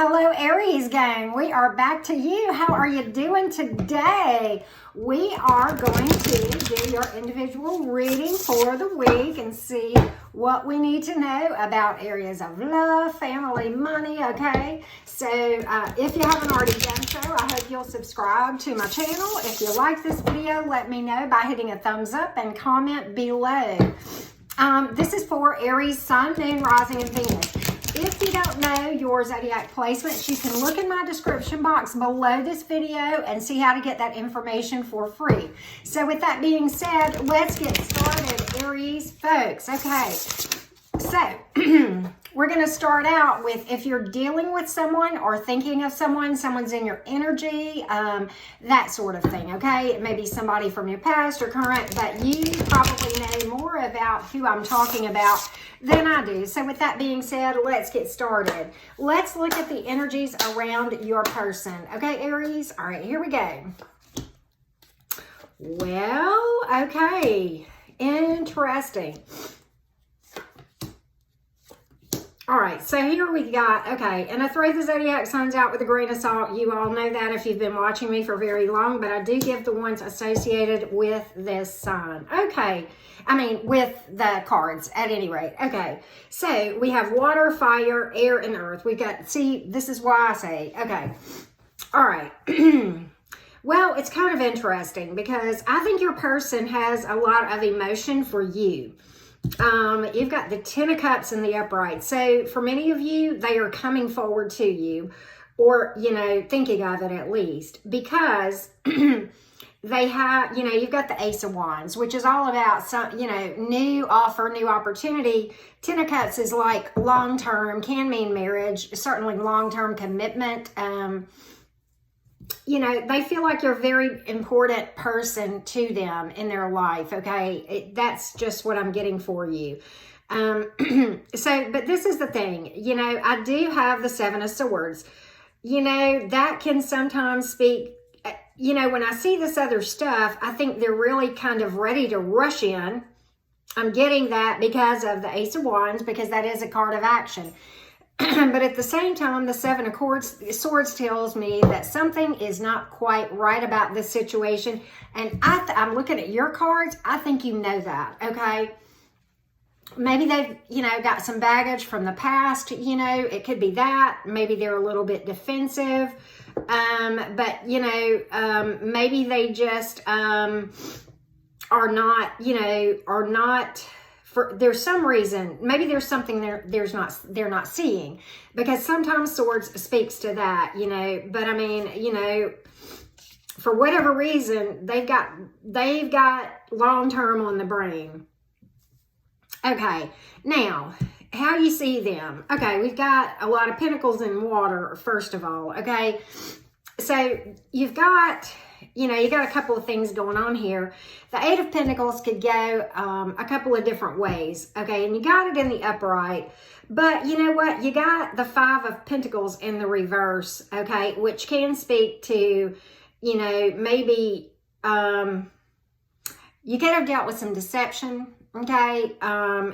hello, Aries gang. We are back to you. How are you doing today? We are going to do your individual reading for the week and see what we need to know about areas of love, family, money, okay? So if you haven't already done so, I hope you'll subscribe to my channel. If you like this video, let me know by hitting a thumbs up and comment below. This is for Aries, Sun, Moon, Rising, and Venus. If you don't know your zodiac placements, you can look in my description box below this video and see how to get that information for free. So with that being said, let's get started, Aries folks. Okay, so we're going to start out with if you're dealing with someone or thinking of someone, someone's in your energy, that sort of thing, okay? It may be somebody from your past or current, but you probably know more about who I'm talking about than I do. So with that being said, let's get started. Let's look at the energies around your person. Okay, Aries? All right, here we go. Well, okay. Interesting. All right, so here we got, okay, and I throw the zodiac signs out with a grain of salt. You all know that if you've been watching me for very long, but I do give the ones associated with this sign. Okay, I mean, with the cards at any rate. Okay, so we have water, fire, air, and earth. We got, see, this is why I say, okay, all right. Well, it's kind of interesting because I think your person has a lot of emotion for you. You've got the 10 of Cups in the upright. So for many of you, they are coming forward to you or, you know, thinking of it at least because they have, you know, you've got the Ace of Wands, which is all about some, you know, new offer, new opportunity. 10 of Cups is like long-term, can mean marriage, certainly long-term commitment. You know, they feel like you're a very important person to them in their life, okay? That's just what I'm getting for you. So, but this is the thing, you know, I do have the 7 of Swords. You know, that can sometimes speak, you know, when I see this other stuff, I think they're really kind of ready to rush in. I'm getting that because of the Ace of Wands, because that is a card of action. But at the same time, the 7 of Swords tells me that something is not quite right about this situation. And I'm looking at your cards. I think you know that, okay? Maybe they've, you know, got some baggage from the past, you know. It could be that. Maybe they're a little bit defensive. But, you know, maybe they just are not, you know, are not... there's some reason, maybe there's something they're not seeing, because sometimes Swords speaks to that, you know, but I mean, you know, for whatever reason, they've got long-term on the brain. Okay, now, how you see them? Okay, we've got a lot of Pentacles in water, first of all, okay? So you've got... you know, you got a couple of things going on here. The 8 of Pentacles could go a couple of different ways, okay? And you got it in the upright. But you know what? You got the 5 of Pentacles in the reverse, okay? Which can speak to, you know, maybe you could have dealt with some deception, okay?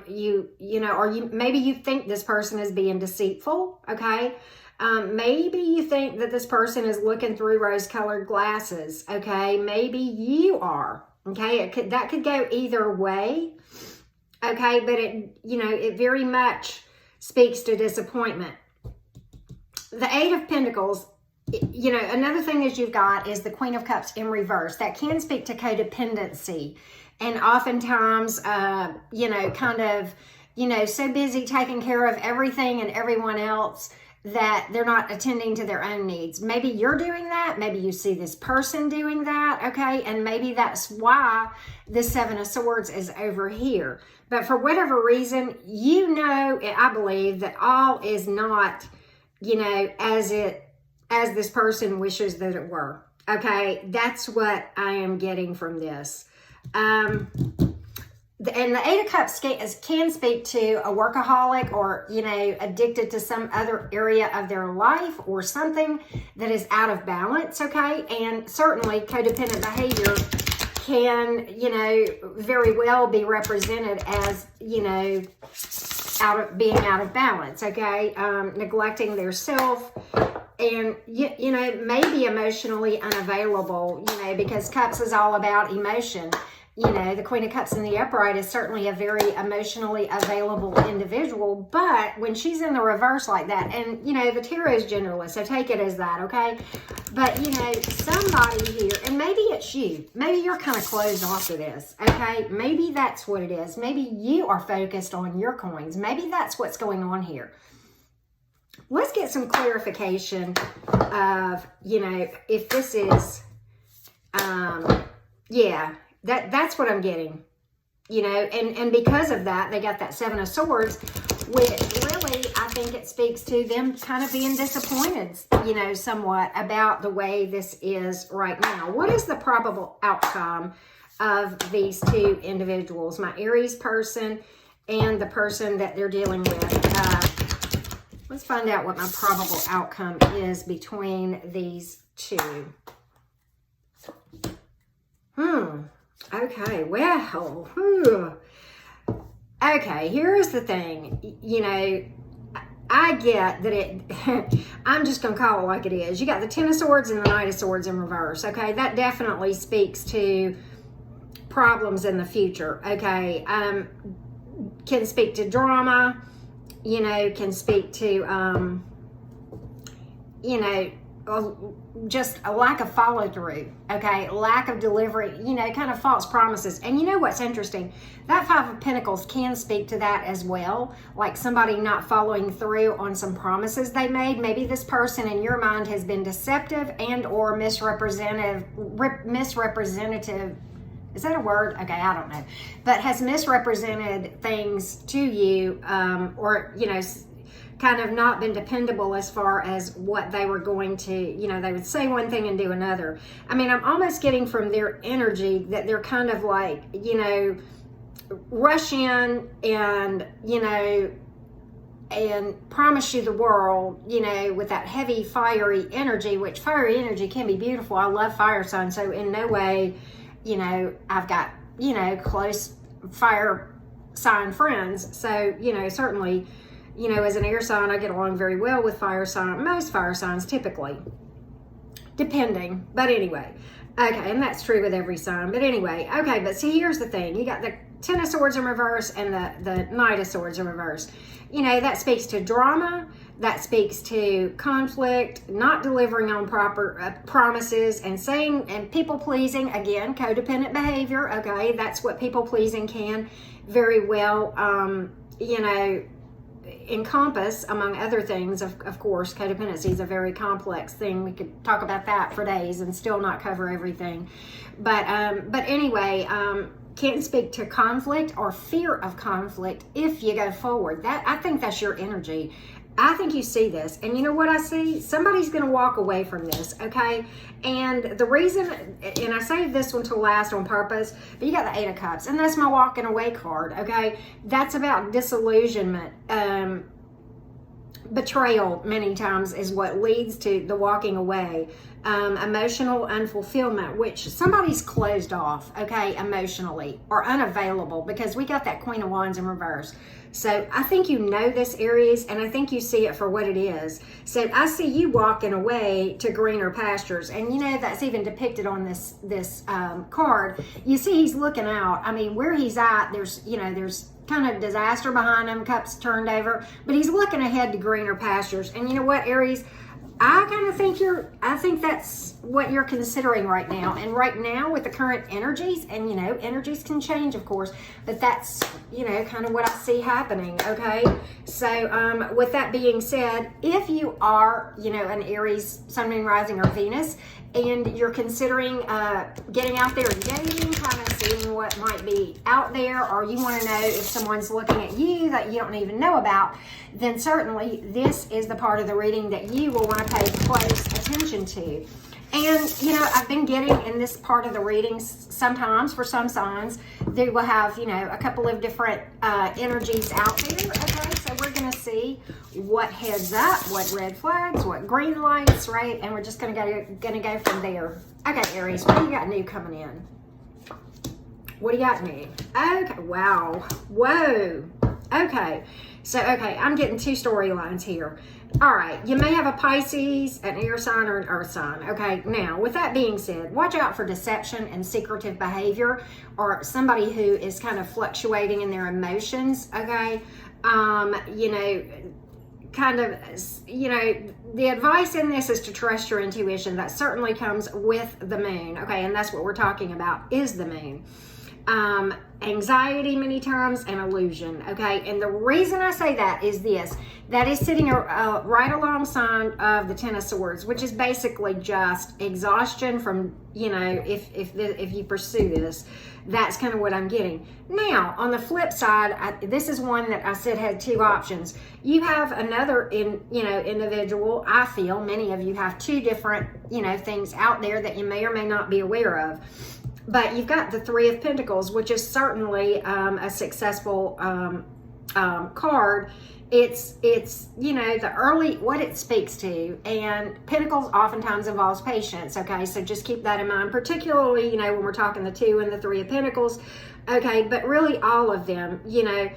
You know, or maybe you think this person is being deceitful, okay? Maybe you think that this person is looking through rose-colored glasses, okay? Maybe you are, okay? That could go either way, okay? But it, you know, it very much speaks to disappointment. The 8 of Pentacles, you know, another thing that you've got is the Queen of Cups in reverse. That can speak to codependency. And oftentimes, you know, kind of, you know, so busy taking care of everything and everyone else that they're not attending to their own needs. Maybe you're doing that. Maybe you see this person doing that, okay? And maybe that's why the 7 of Swords is over here. But for whatever reason, you know, I believe that all is not, you know, as this person wishes that it were, okay? That's what I am getting from this. And the 8 of Cups can speak to a workaholic or, you know, addicted to some other area of their life or something that is out of balance, okay? And certainly codependent behavior can, you know, very well be represented as, you know, being out of balance, okay? Neglecting their self, and you know, maybe emotionally unavailable, you know, because Cups is all about emotion. You know, the Queen of Cups in the upright is certainly a very emotionally available individual, but when she's in the reverse like that, and, you know, the tarot is generalist, so take it as that, okay? But, you know, somebody here, and maybe it's you. Maybe you're kind of closed off to this, okay? Maybe that's what it is. Maybe you are focused on your coins. Maybe that's what's going on here. Let's get some clarification of, you know, if this is, yeah, that's what I'm getting, you know, and because of that, they got that Seven of Swords, which really, I think it speaks to them kind of being disappointed, you know, somewhat about the way this is right now. What is the probable outcome of these two individuals, my Aries person and the person that they're dealing with? Let's find out what my probable outcome is between these two. Okay, well, okay, here's the thing. You know, I get that I'm just going to call it like it is. You got the Ten of Swords and the Knight of Swords in reverse, okay? That definitely speaks to problems in the future, okay? Can speak to drama, you know, can speak to, you know, just a lack of follow through, okay? Lack of delivery, you know, kind of false promises. And you know what's interesting? That Five of Pentacles can speak to that as well. Like somebody not following through on some promises they made. Maybe this person in your mind has been deceptive and or misrepresentative. Is that a word? Okay, I don't know. But has misrepresented things to you, or, you know, kind of not been dependable as far as what they were going to, you know, they would say one thing and do another. I mean, I'm almost getting from their energy that they're kind of like, you know, rush in and, you know, and promise you the world, you know, with that heavy fiery energy, which fiery energy can be beautiful. I love fire signs. So in no way, you know, I've got, you know, close fire sign friends. So, you know, certainly, you know, as an air sign, I get along very well with fire sign, most fire signs typically, depending. But anyway, okay, and that's true with every sign. But anyway, okay, but see, here's the thing. You got the Ten of Swords in reverse and the Knight of Swords in reverse. You know, that speaks to drama. That speaks to conflict, not delivering on proper promises, and saying, and people pleasing, again, codependent behavior, okay? That's what people pleasing can very well, you know, encompass, among other things. Of course, codependency is a very complex thing. We could talk about that for days and still not cover everything. But anyway, can't speak to conflict or fear of conflict if you go forward. That, I think that's your energy. I think you see this, and you know what I see? Somebody's going to walk away from this, okay? And the reason, and I saved this one to last on purpose, but you got the Eight of Cups, and that's my walking away card, okay? That's about disillusionment. Betrayal many times is what leads to the walking away. Emotional unfulfillment, which somebody's closed off, okay, emotionally, or unavailable, because we got that Queen of Wands in reverse. So I think you know this, Aries, and I think you see it for what it is. So I see you walking away to greener pastures, and you know that's even depicted on this card. You see he's looking out. I mean, where he's at, there's, you know, there's kind of disaster behind him, cups turned over, but he's looking ahead to greener pastures. And you know what, Aries? I kind of think I think that's what you're considering right now. And right now with the current energies, and you know, energies can change, of course, but that's, you know, kind of what I see happening, okay? So with that being said, if you are, you know, an Aries, Sun, Moon, Rising, or Venus, and you're considering getting out there and dating, kind of seeing what might be out there, or you want to know if someone's looking at you that you don't even know about, then certainly this is the part of the reading that you will want to pay close attention to. And, you know, I've been getting in this part of the readings, sometimes for some signs, they will have, you know, a couple of different energies out there, okay? So we're going to see what heads up, what red flags, what green lights, right? And we're just going to go from there. Okay, Aries, what do you got new coming in? What do you got new? Okay, wow. Whoa. Okay. So, okay, I'm getting two storylines here. All right, you may have a Pisces, an air sign, or an earth sign. Okay, now, with that being said, watch out for deception and secretive behavior, or somebody who is kind of fluctuating in their emotions, okay? You know, kind of, you know, the advice in this is to trust your intuition. That certainly comes with the moon, okay? And that's what we're talking about, is the moon. Anxiety many times, and illusion, okay? And the reason I say that is this: that is sitting right alongside of the Ten of Swords, which is basically just exhaustion from, you know, if you pursue this. That's kind of what I'm getting. Now, on the flip side, this is one that I said had two options. You have another individual. I feel many of you have two different, you know, things out there that you may or may not be aware of. But you've got the Three of Pentacles, which is certainly a successful card. It's you know, the early, what it speaks to, and Pentacles oftentimes involves patience, okay? So just keep that in mind, particularly, you know, when we're talking the Two and the Three of Pentacles, okay? But really all of them, you know,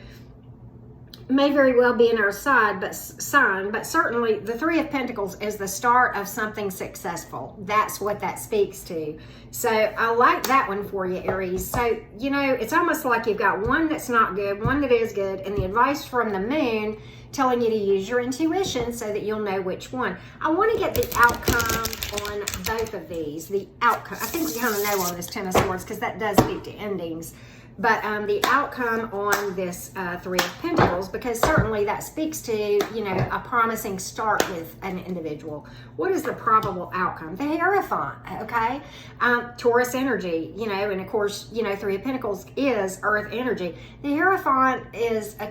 may very well be in our sign, but certainly the Three of Pentacles is the start of something successful. That's what that speaks to. So I like that one for you, Aries. So, you know, it's almost like you've got one that's not good, one that is good, and the advice from the moon telling you to use your intuition so that you'll know which one. I want to get the outcome on both of these. The outcome, I think we kind of know on this Ten of Swords, because that does speak to endings. But the outcome on this Three of Pentacles, because certainly that speaks to, you know, a promising start with an individual. What is the probable outcome? The Hierophant, okay? Taurus energy, you know, and of course, you know, Three of Pentacles is earth energy. The Hierophant is a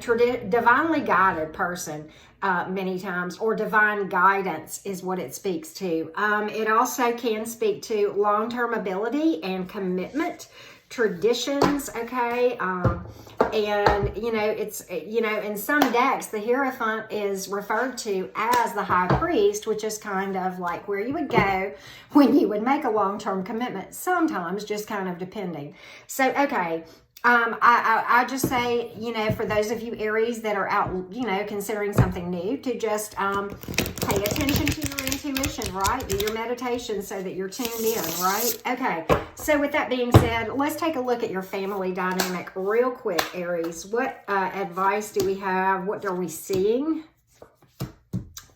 divinely guided person many times, or divine guidance is what it speaks to. It also can speak to long-term ability and commitment, traditions, okay? And, you know, it's, you know, in some decks, the Hierophant is referred to as the High Priest, which is kind of like where you would go when you would make a long-term commitment, sometimes just kind of depending. So, okay, I just say, you know, for those of you Aries that are out, you know, considering something new, to just pay attention to your intuition, right? Do your meditation so that you're tuned in, right? Okay, so with that being said, let's take a look at your family dynamic real quick, Aries. What advice do we have? What are we seeing?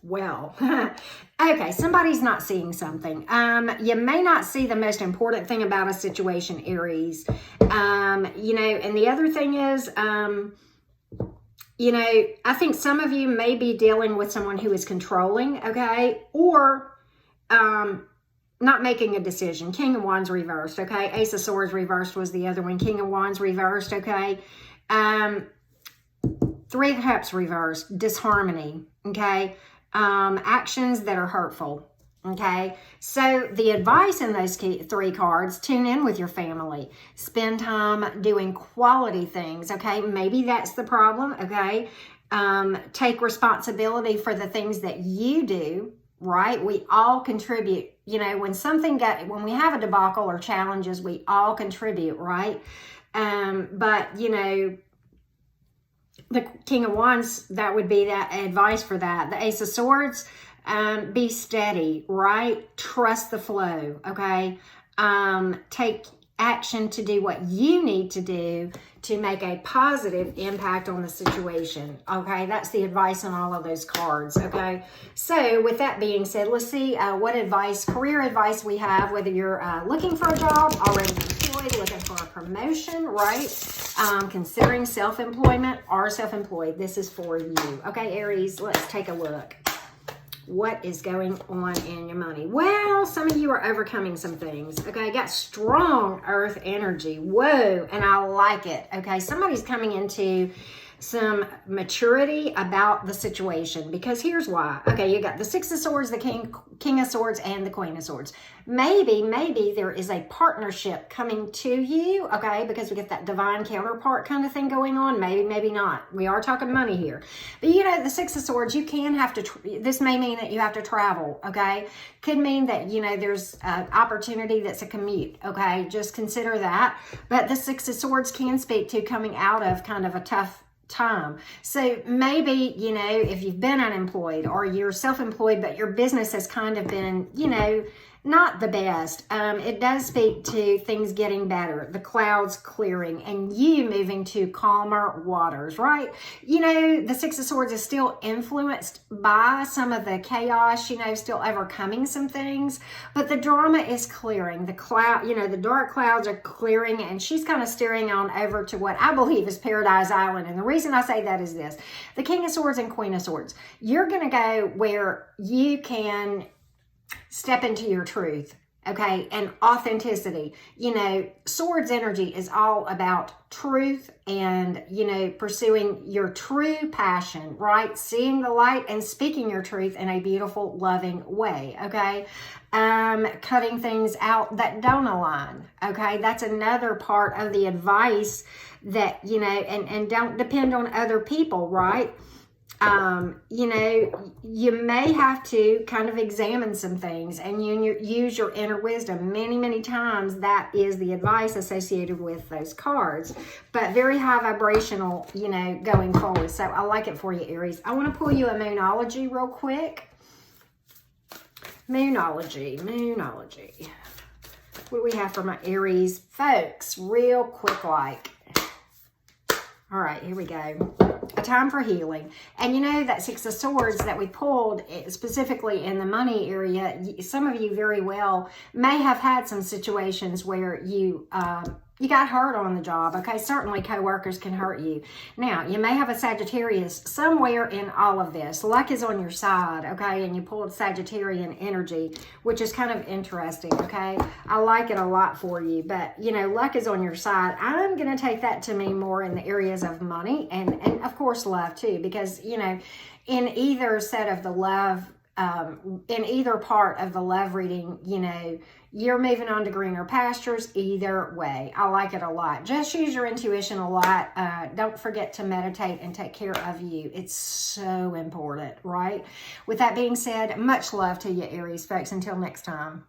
Well, okay, somebody's not seeing something. You may not see the most important thing about a situation, Aries. You know, and the other thing is, you know, I think some of you may be dealing with someone who is controlling, okay, or not making a decision. King of Wands reversed, okay? Ace of Swords reversed was the other one. King of Wands reversed, okay? Three of Cups reversed, disharmony, okay? Actions that are hurtful, okay? So the advice in those three cards: tune in with your family, spend time doing quality things, okay? Maybe that's the problem, okay? Take responsibility for the things that you do, right? We all contribute. You know, when we have a debacle or challenges, we all contribute, right? But, you know, the King of Wands, that would be that advice for that. The Ace of Swords, be steady, right? Trust the flow, okay? Take action to do what you need to do to make a positive impact on the situation, okay? That's the advice on all of those cards, okay? So with that being said, let's see what advice, career advice we have, whether you're looking for a job, already employed, looking for a promotion, right? Considering self-employment or self-employed. This is for you. Okay, Aries, let's take a look. What is going on in your money? Well, some of you are overcoming some things. Okay, got strong earth energy. Whoa, and I like it. Okay, somebody's coming into some maturity about the situation, because here's why. Okay, you got the Six of Swords, the King of Swords, and the Queen of Swords. Maybe there is a partnership coming to you, okay, because we get that divine counterpart kind of thing going on. Maybe not. We are talking money here. But, you know, the Six of Swords, you can have to, this may mean that you have to travel, okay? Could mean that, you know, there's an opportunity that's a commute, okay? Just consider that. But the Six of Swords can speak to coming out of kind of a tough time. So maybe, you know, if you've been unemployed or you're self-employed, but your business has kind of been, you know, not the best. It does speak to things getting better, the clouds clearing, and you moving to calmer waters, right? You know, the Six of Swords is still influenced by some of the chaos, you know, still overcoming some things, but the drama is clearing. The cloud, you know, the dark clouds are clearing, and she's kind of steering on over to what I believe is Paradise Island. And the reason I say that is this: the King of Swords and Queen of Swords. You're going to go where you can step into your truth, okay, and authenticity. You know, Swords energy is all about truth and, you know, pursuing your true passion, right? Seeing the light and speaking your truth in a beautiful, loving way, okay? Cutting things out that don't align, okay? That's another part of the advice that, you know, and don't depend on other people, right? You know, you may have to kind of examine some things and use your inner wisdom. Many, many times that is the advice associated with those cards, but very high vibrational, you know, going forward. So I like it for you, Aries. I want to pull you a Moonology real quick. Moonology. What do we have for my Aries folks? Real quick like. All right, here we go. A time for healing. And you know, that Six of Swords that we pulled, specifically in the money area, some of you very well may have had some situations where you got hurt on the job, okay? Certainly coworkers can hurt you. Now, you may have a Sagittarius somewhere in all of this. Luck is on your side, okay? And you pulled Sagittarian energy, which is kind of interesting, okay? I like it a lot for you, but, you know, luck is on your side. I'm going to take that to mean more in the areas of money and of course, love too, because, you know, in either set of the love, in either part of the love reading, you know, you're moving on to greener pastures either way. I like it a lot. Just use your intuition a lot. Don't forget to meditate and take care of you. It's so important, right? With that being said, much love to you, Aries folks. Until next time.